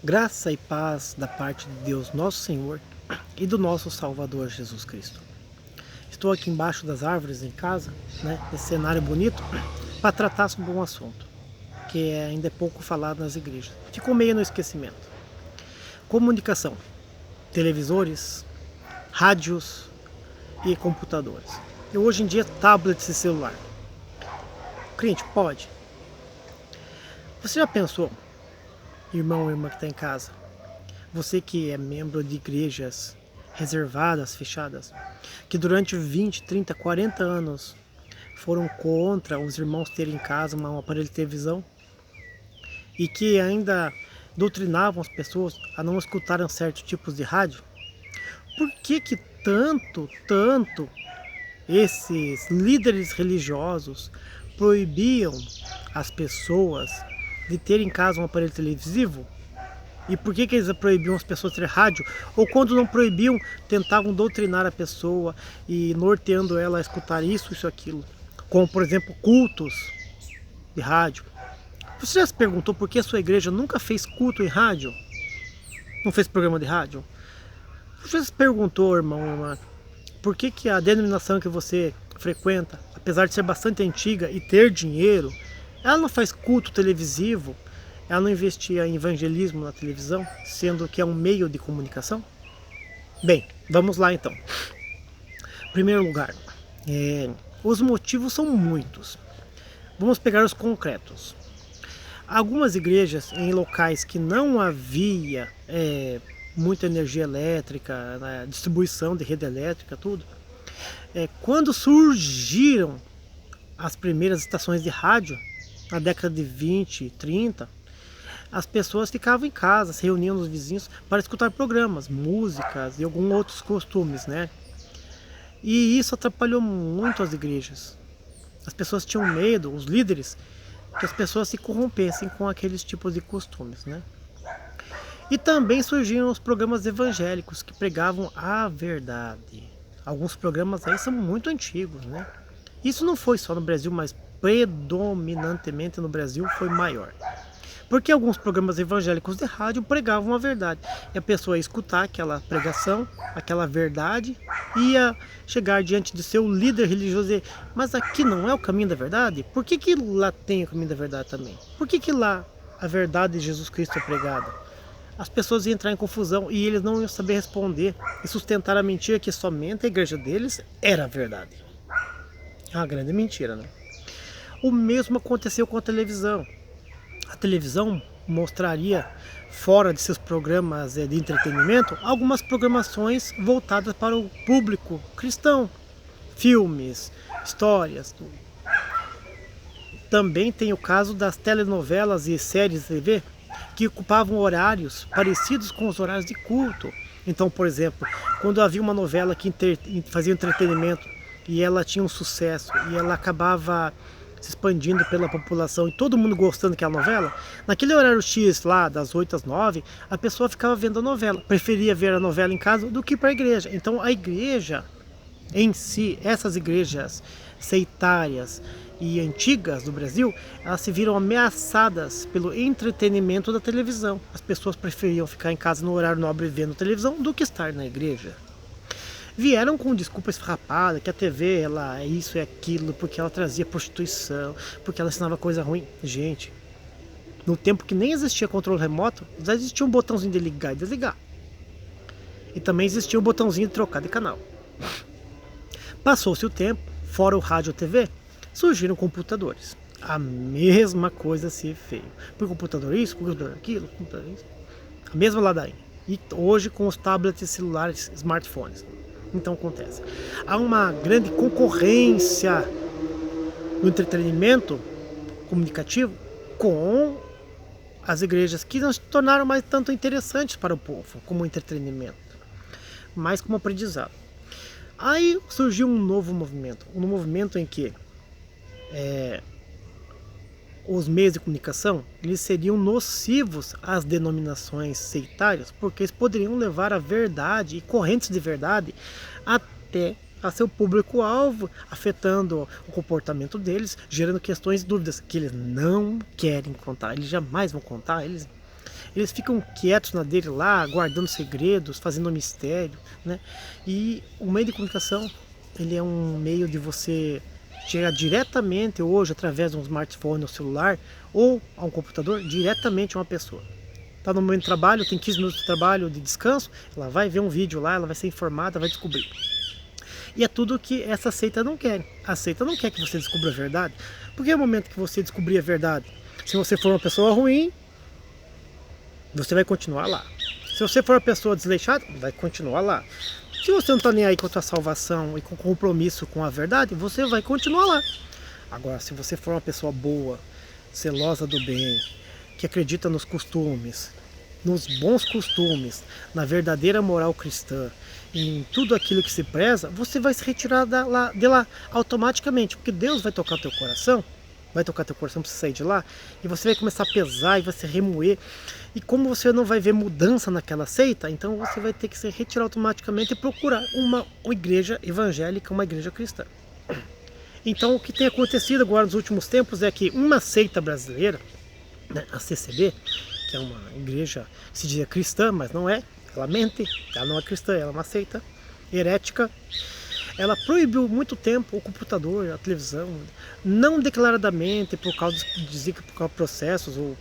Graça e paz da parte de Deus, nosso Senhor, e do nosso Salvador Jesus Cristo. Estou aqui embaixo das árvores em casa, nesse cenário bonito, para tratar sobre um assunto que ainda é pouco falado nas igrejas. Ficou meio no esquecimento. Comunicação, televisores, rádios e computadores. E hoje em dia, tablets e celular. Crente, pode. Você já pensou, irmão ou irmã que está em casa, você que é membro de igrejas reservadas, fechadas, que durante 20, 30, 40 anos foram contra os irmãos terem em casa um aparelho de televisão e que ainda doutrinavam as pessoas a não escutarem certos tipos de rádio? Por que tanto esses líderes religiosos proibiam as pessoas de ter em casa um aparelho televisivo? E por que eles proibiam as pessoas ter rádio? Ou quando não proibiam, tentavam doutrinar a pessoa e norteando ela a escutar isso, aquilo. Como, por exemplo, cultos de rádio. Você já se perguntou por que a sua igreja nunca fez culto em rádio? Não fez programa de rádio? Você já se perguntou, irmão, irmã, por que a denominação que você frequenta, apesar de ser bastante antiga e ter dinheiro, ela não faz culto televisivo? Ela não investia em evangelismo na televisão, sendo que é um meio de comunicação? Bem, vamos lá então. Em primeiro lugar, os motivos são muitos. Vamos pegar os concretos. Algumas igrejas em locais que não havia muita energia elétrica, distribuição de rede elétrica, tudo. Quando surgiram as primeiras estações de rádio, na década de 20, 30, as pessoas ficavam em casa, se reuniam nos vizinhos para escutar programas, músicas e alguns outros costumes, né? E isso atrapalhou muito as igrejas. As pessoas tinham medo, os líderes, que as pessoas se corrompessem com aqueles tipos de costumes, né? E também surgiram os programas evangélicos que pregavam a verdade. Alguns programas aí são muito antigos, né? Isso não foi só no Brasil, mas predominantemente no Brasil foi maior. Porque alguns programas evangélicos de rádio pregavam a verdade. E a pessoa ia escutar aquela pregação, aquela verdade, ia chegar diante de seu líder religioso e dizer, mas aqui não é o caminho da verdade? Por que lá tem o caminho da verdade também? Por que lá a verdade de Jesus Cristo é pregada? As pessoas iam entrar em confusão e eles não iam saber responder e sustentar a mentira que somente a igreja deles era a verdade. É uma grande mentira, né? O mesmo aconteceu com a televisão. A televisão mostraria, fora de seus programas de entretenimento, algumas programações voltadas para o público cristão. Filmes, histórias, tudo. Também tem o caso das telenovelas e séries de TV que ocupavam horários parecidos com os horários de culto. Então, por exemplo, quando havia uma novela que fazia entretenimento e ela tinha um sucesso e ela acabava se expandindo pela população e todo mundo gostando daquela novela, naquele horário X lá, das 8 às 9, a pessoa ficava vendo a novela, preferia ver a novela em casa do que para a igreja. Então a igreja em si, essas igrejas sectárias e antigas do Brasil, elas se viram ameaçadas pelo entretenimento da televisão. As pessoas preferiam ficar em casa no horário nobre vendo televisão do que estar na igreja. Vieram com desculpa esfarrapada, que a TV ela é isso e aquilo, porque ela trazia prostituição, porque ela ensinava coisa ruim. Gente, no tempo que nem existia controle remoto, já existia um botãozinho de ligar e desligar. E também existia um botãozinho de trocar de canal. Passou-se o tempo, fora o rádio e a TV, surgiram computadores. A mesma coisa se veio. Por computador isso, computador aquilo, computador isso. A mesma ladainha. E hoje com os tablets e celulares, smartphones. Então acontece. Há uma grande concorrência no entretenimento comunicativo com as igrejas que não se tornaram mais tanto interessantes para o povo como entretenimento, mas como aprendizado. Aí surgiu um movimento em que os meios de comunicação eles seriam nocivos às denominações sectárias, porque eles poderiam levar a verdade e correntes de verdade até a seu público-alvo, afetando o comportamento deles, gerando questões e dúvidas que eles não querem contar, eles jamais vão contar, eles Eles ficam quietos na dele lá, guardando segredos, fazendo mistério, né? E o meio de comunicação, ele é um meio de você chegar diretamente hoje, através de um smartphone ou celular, ou a um computador, diretamente a uma pessoa. Está no momento de trabalho, tem 15 minutos de trabalho, de descanso, ela vai ver um vídeo lá, ela vai ser informada, vai descobrir. E é tudo que essa seita não quer. A seita não quer que você descubra a verdade, porque é o momento que você descobrir a verdade. Se você for uma pessoa ruim, você vai continuar lá. Se você for uma pessoa desleixada, vai continuar lá. Se você não está nem aí com a sua salvação e com compromisso com a verdade, você vai continuar lá. Agora, se você for uma pessoa boa, zelosa do bem, que acredita nos costumes, nos bons costumes, na verdadeira moral cristã, em tudo aquilo que se preza, você vai se retirar de lá automaticamente, porque Deus vai tocar teu coração, vai tocar teu coração para você sair de lá, e você vai começar a pesar e vai se remoer. E como você não vai ver mudança naquela seita, então você vai ter que se retirar automaticamente e procurar uma igreja evangélica, uma igreja cristã. Então o que tem acontecido agora nos últimos tempos é que uma seita brasileira, né, a CCB, que é uma igreja que se diz cristã, mas não é, ela mente, ela não é cristã, ela é uma seita herética. Ela proibiu muito tempo o computador, a televisão, não declaradamente por causa de dizer que por causa de processos ou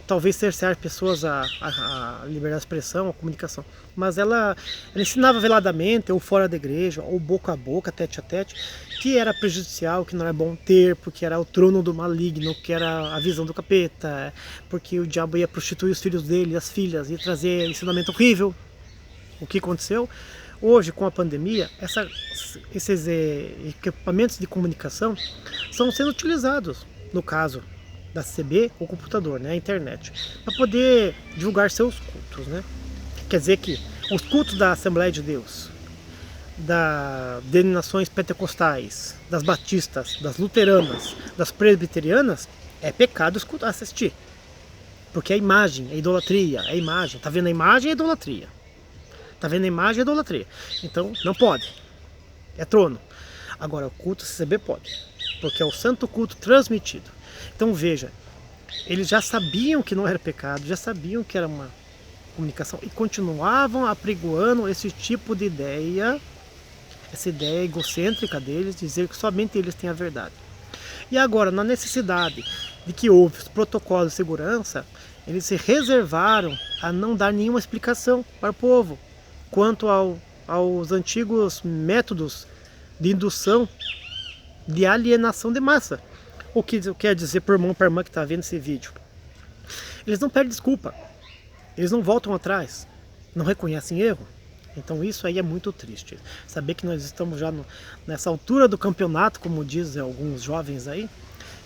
talvez cercear pessoas a liberdade de expressão, a comunicação, mas ela ensinava veladamente ou fora da igreja ou boca a boca, tete a tete, que era prejudicial, que não era bom ter, porque era o trono do maligno, que era a visão do capeta, porque o diabo ia prostituir os filhos dele, as filhas, ia trazer ensinamento horrível. O que aconteceu? Hoje, com a pandemia, esses equipamentos de comunicação estão sendo utilizados, no caso da CB, o computador, né, a internet, para poder divulgar seus cultos, né? Quer dizer que os cultos da Assembleia de Deus, das denominações pentecostais, das batistas, das luteranas, das presbiterianas, é pecado assistir. Porque a imagem, a idolatria, a imagem, tá vendo a imagem, é idolatria. Tá vendo a imagem, é idolatria. Então, não pode. É trono. Agora, o culto CCB pode, porque é o santo culto transmitido. Então veja, eles já sabiam que não era pecado, já sabiam que era uma comunicação e continuavam apregoando esse tipo de ideia, essa ideia egocêntrica deles, dizer que somente eles têm a verdade. E agora, na necessidade de que houve os protocolos de segurança, eles se reservaram a não dar nenhuma explicação para o povo quanto aos antigos métodos de indução de alienação de massa. O que quer dizer por irmão, para irmã que está vendo esse vídeo? Eles não pedem desculpa, eles não voltam atrás, não reconhecem erro. Então isso aí é muito triste. Saber que nós estamos já nessa altura do campeonato, como dizem alguns jovens aí,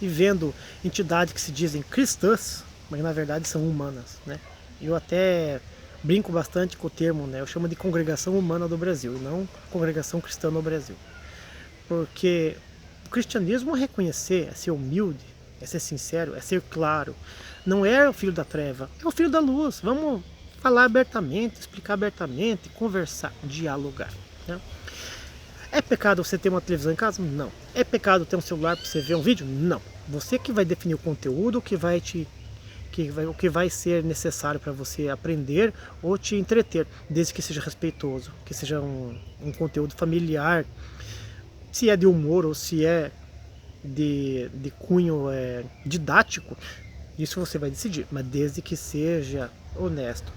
e vendo entidades que se dizem cristãs, mas na verdade são humanas, né? Eu até brinco bastante com o termo, né? Eu chamo de congregação humana do Brasil, e não congregação cristã no Brasil. Porque o cristianismo é reconhecer, é ser humilde, é ser sincero, é ser claro. Não é o filho da treva, é o filho da luz. Vamos falar abertamente, explicar abertamente, conversar, dialogar, né? É pecado você ter uma televisão em casa? Não. É pecado ter um celular para você ver um vídeo? Não. Você que vai definir o conteúdo, o que vai ser necessário para você aprender ou te entreter, desde que seja respeitoso, que seja um conteúdo familiar, se é de humor ou se é de cunho didático, isso você vai decidir, mas desde que seja honesto.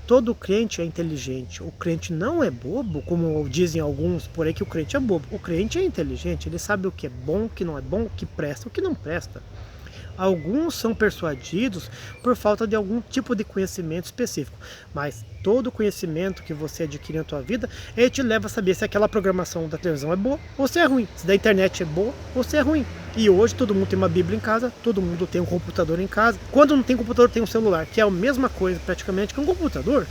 Todo crente é inteligente, o crente não é bobo, como dizem alguns por aí que o crente é bobo. O crente é inteligente, ele sabe o que é bom, o que não é bom, o que presta, o que não presta. Alguns são persuadidos por falta de algum tipo de conhecimento específico, mas todo conhecimento que você adquire na tua vida, ele te leva a saber se aquela programação da televisão é boa ou se é ruim, se da internet é boa ou se é ruim. E hoje todo mundo tem uma Bíblia em casa, todo mundo tem um computador em casa. Quando não tem computador, tem um celular, que é a mesma coisa praticamente que um computador.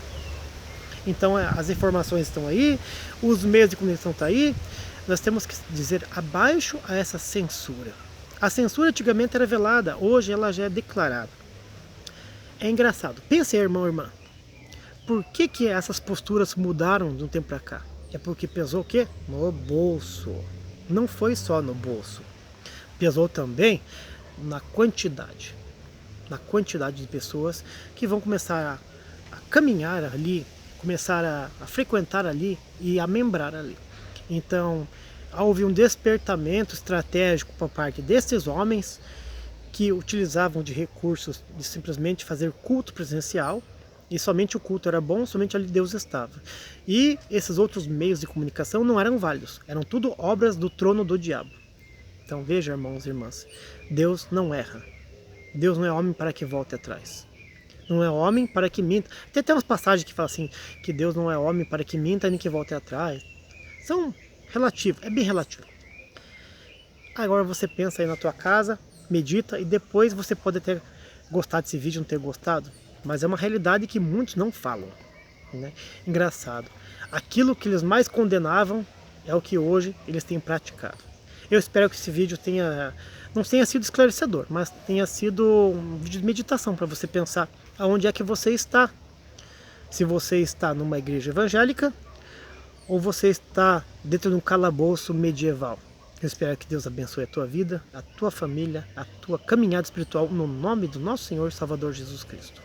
Então as informações estão aí, os meios de comunicação estão aí, nós temos que dizer abaixo a essa censura. A censura antigamente era velada, hoje ela já é declarada. É engraçado. Pensa aí, irmão, irmã. Por que essas posturas mudaram de um tempo para cá? É porque pesou o quê? No bolso. Não foi só no bolso. Pesou também na quantidade. na quantidade de pessoas que vão começar a caminhar ali, começar a frequentar ali e a membrar ali. Então, houve um despertamento estratégico por parte desses homens que utilizavam de recursos de simplesmente fazer culto presencial, e somente o culto era bom, somente ali Deus estava. E esses outros meios de comunicação não eram válidos, eram tudo obras do trono do diabo. Então veja, irmãos e irmãs, Deus não erra. Deus não é homem para que volte atrás. Não é homem para que minta. Tem até umas passagens que falam assim, que Deus não é homem para que minta nem que volte atrás. São relativos, é bem relativo. Agora você pensa aí na tua casa, medita, e depois você pode ter gostado desse vídeo, não ter gostado, mas é uma realidade que muitos não falam, né? Engraçado. Aquilo que eles mais condenavam é o que hoje eles têm praticado. Eu espero que esse vídeo não tenha sido esclarecedor, mas tenha sido um vídeo de meditação para você pensar aonde é que você está. Se você está numa igreja evangélica ou você está dentro de um calabouço medieval. Eu espero que Deus abençoe a tua vida, a tua família, a tua caminhada espiritual, no nome do nosso Senhor e Salvador Jesus Cristo.